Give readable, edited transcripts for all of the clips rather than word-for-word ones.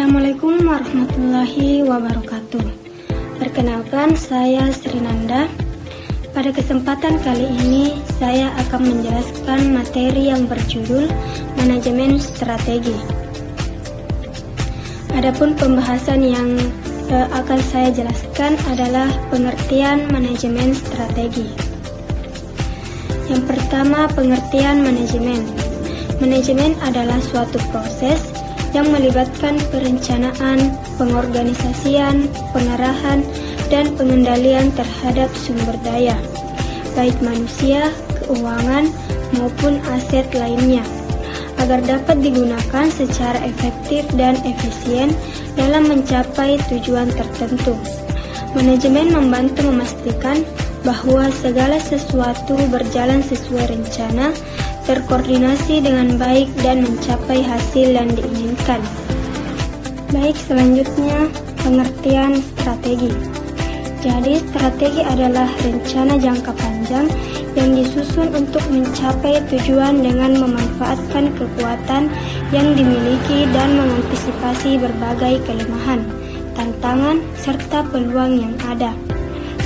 Assalamualaikum warahmatullahi wabarakatuh. Perkenalkan, saya Sri Nanda. Pada kesempatan kali ini, saya akan menjelaskan materi yang berjudul Manajemen Strategi. Adapun pembahasan yang akan saya jelaskan adalah pengertian manajemen strategi. Yang pertama, pengertian manajemen. Manajemen adalah suatu proses yang melibatkan perencanaan, pengorganisasian, pengarahan, dan pengendalian terhadap sumber daya, baik manusia, keuangan, maupun aset lainnya, agar dapat digunakan secara efektif dan efisien dalam mencapai tujuan tertentu. Manajemen membantu memastikan bahwa segala sesuatu berjalan sesuai rencana, terkoordinasi dengan baik dan mencapai hasil yang diinginkan. Baik, selanjutnya pengertian strategi. Jadi, strategi adalah rencana jangka panjang yang disusun untuk mencapai tujuan dengan memanfaatkan kekuatan yang dimiliki dan mengantisipasi berbagai kelemahan, tantangan, serta peluang yang ada.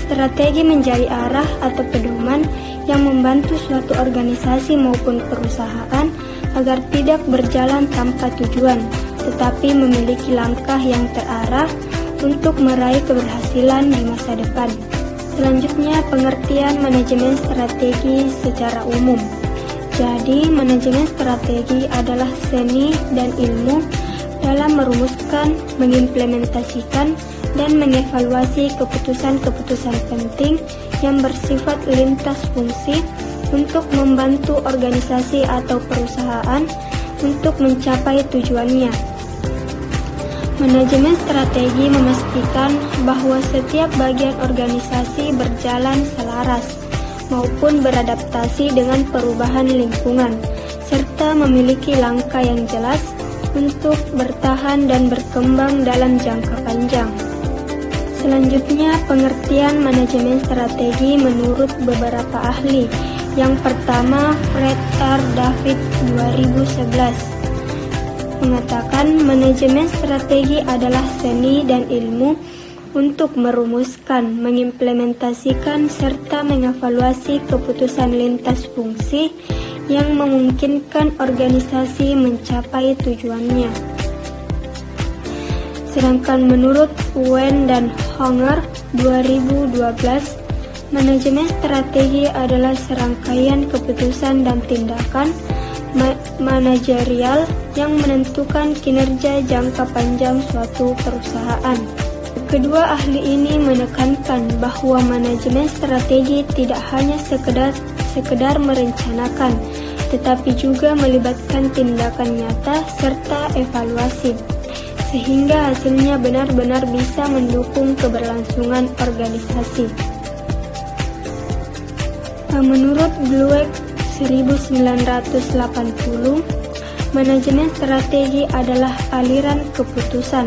Strategi menjadi arah atau pedoman yang membantu suatu organisasi maupun perusahaan agar tidak berjalan tanpa tujuan, tetapi memiliki langkah yang terarah untuk meraih keberhasilan di masa depan. Selanjutnya, pengertian manajemen strategi secara umum. Jadi, manajemen strategi adalah seni dan ilmu dalam merumuskan, mengimplementasikan, dan mengevaluasi keputusan-keputusan penting yang bersifat lintas fungsi untuk membantu organisasi atau perusahaan untuk mencapai tujuannya. Manajemen strategi memastikan bahwa setiap bagian organisasi berjalan selaras maupun beradaptasi dengan perubahan lingkungan, serta memiliki langkah yang jelas untuk bertahan dan berkembang dalam jangka panjang. Selanjutnya, pengertian manajemen strategi menurut beberapa ahli. Yang pertama, Fred R. David 2011 mengatakan manajemen strategi adalah seni dan ilmu untuk merumuskan, mengimplementasikan, serta mengevaluasi keputusan lintas fungsi yang memungkinkan organisasi mencapai tujuannya. Sedangkan menurut Wen dan Honger 2012, manajemen strategi adalah serangkaian keputusan dan tindakan manajerial yang menentukan kinerja jangka panjang suatu perusahaan. Kedua ahli ini menekankan bahwa manajemen strategi tidak hanya sekedar merencanakan, tetapi juga melibatkan tindakan nyata serta evaluasi, sehingga hasilnya benar-benar bisa mendukung keberlangsungan organisasi. Menurut Blueck 1980, manajemen strategi adalah aliran keputusan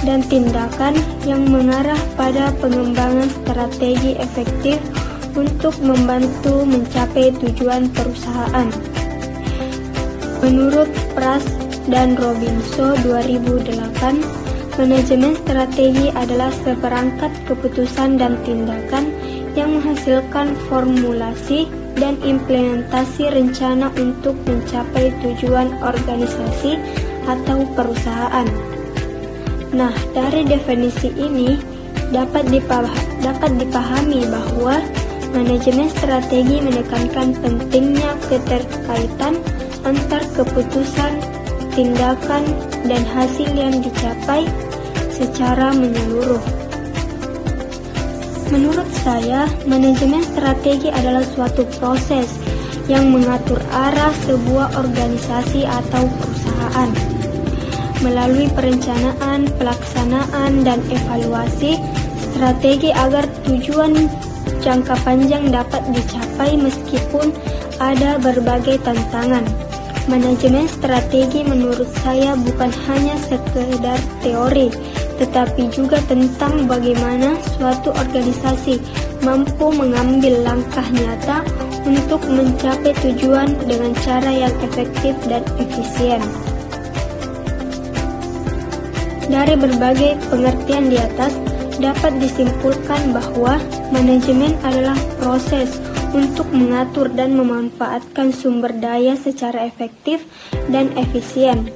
dan tindakan yang mengarah pada pengembangan strategi efektif untuk membantu mencapai tujuan perusahaan. Menurut Pras dan Robinson 2008, manajemen strategi adalah seperangkat keputusan dan tindakan yang menghasilkan formulasi dan implementasi rencana untuk mencapai tujuan organisasi atau perusahaan. Nah, dari definisi ini dapat dipahami bahwa manajemen strategi menekankan pentingnya keterkaitan antar keputusan, tindakan, dan hasil yang dicapai secara menyeluruh. Menurut saya, manajemen strategi adalah suatu proses yang mengatur arah sebuah organisasi atau perusahaan. Melalui perencanaan, pelaksanaan, dan evaluasi strategi agar tujuan jangka panjang dapat dicapai meskipun ada berbagai tantangan. Manajemen strategi menurut saya bukan hanya sekedar teori, tetapi juga tentang bagaimana suatu organisasi mampu mengambil langkah nyata untuk mencapai tujuan dengan cara yang efektif dan efisien. Dari berbagai pengertian di atas, dapat disimpulkan bahwa manajemen adalah proses untuk mengatur dan memanfaatkan sumber daya secara efektif dan efisien.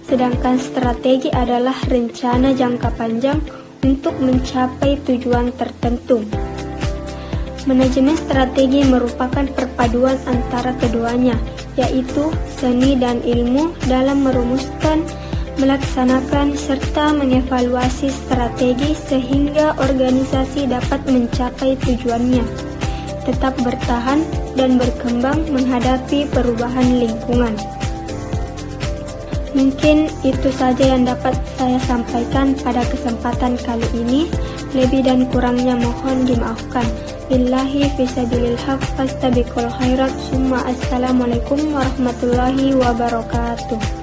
Sedangkan strategi adalah rencana jangka panjang untuk mencapai tujuan tertentu. Manajemen strategi merupakan perpaduan antara keduanya, yaitu seni dan ilmu dalam merumuskan, melaksanakan, serta mengevaluasi strategi sehingga organisasi dapat mencapai tujuannya, tetap bertahan dan berkembang menghadapi perubahan lingkungan. Mungkin itu saja yang dapat saya sampaikan pada kesempatan kali ini. Lebih dan kurangnya mohon dimaafkan. Billahi fisabilil haq fastabiqul khairat. Summa assalamualaikum warahmatullahi wabarakatuh.